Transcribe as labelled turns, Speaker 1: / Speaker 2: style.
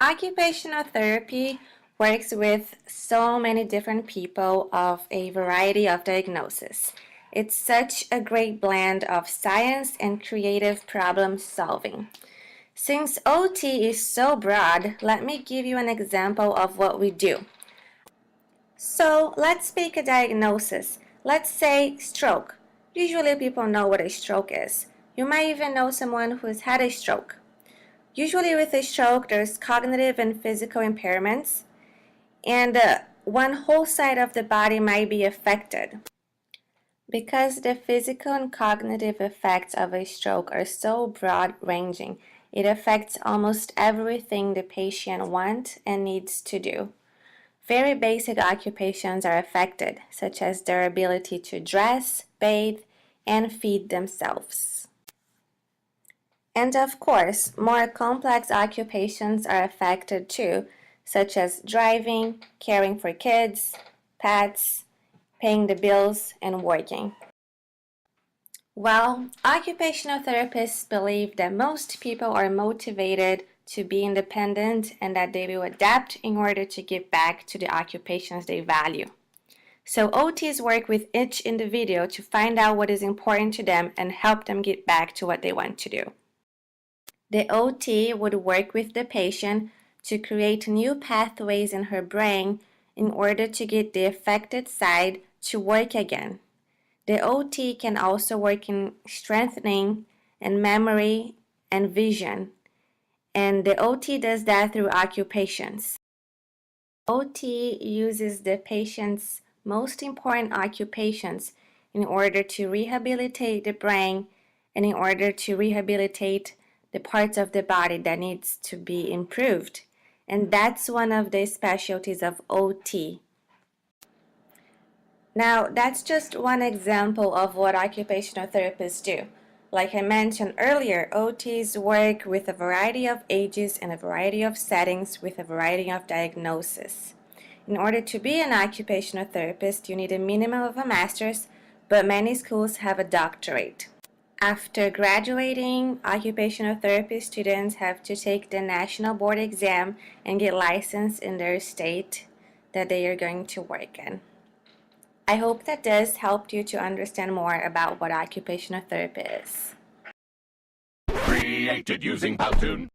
Speaker 1: Occupational therapy works with so many different people of a variety of diagnoses. It's such a great blend of science and creative problem solving. Since OT is so broad, let me give you an example of what we do. So let's pick a diagnosis. Let's say stroke. Usually people know what a stroke is. You might even know someone who's had a stroke. Usually with a stroke, there's cognitive and physical impairments, and one whole side of the body might be affected. Because the physical and cognitive effects of a stroke are so broad-ranging, it affects almost everything the patient wants and needs to do. Very basic occupations are affected, such as their ability to dress, bathe, and feed themselves. And of course, more complex occupations are affected too, such as driving, caring for kids, pets, paying the bills, and working. Well, occupational therapists believe that most people are motivated to be independent and that they will adapt in order to get back to the occupations they value. So OTs work with each individual to find out what is important to them and help them get back to what they want to do. The OT would work with the patient to create new pathways in her brain in order to get the affected side to work again. The OT can also work in strengthening and memory and vision, and the OT does that through occupations. OT uses the patient's most important occupations in order to rehabilitate the brain and in order to rehabilitate the parts of the body that needs to be improved. And that's one of the specialties of OT. Now, that's just one example of what occupational therapists do. Like I mentioned earlier, OTs work with a variety of ages and a variety of settings with a variety of diagnoses. In order to be an occupational therapist, you need a minimum of a master's, but many schools have a doctorate. After graduating, occupational therapy students have to take the national board exam and get licensed in their state that they are going to work in. I hope that this helped you to understand more about what occupational therapy is.
Speaker 2: Created using Powtoon.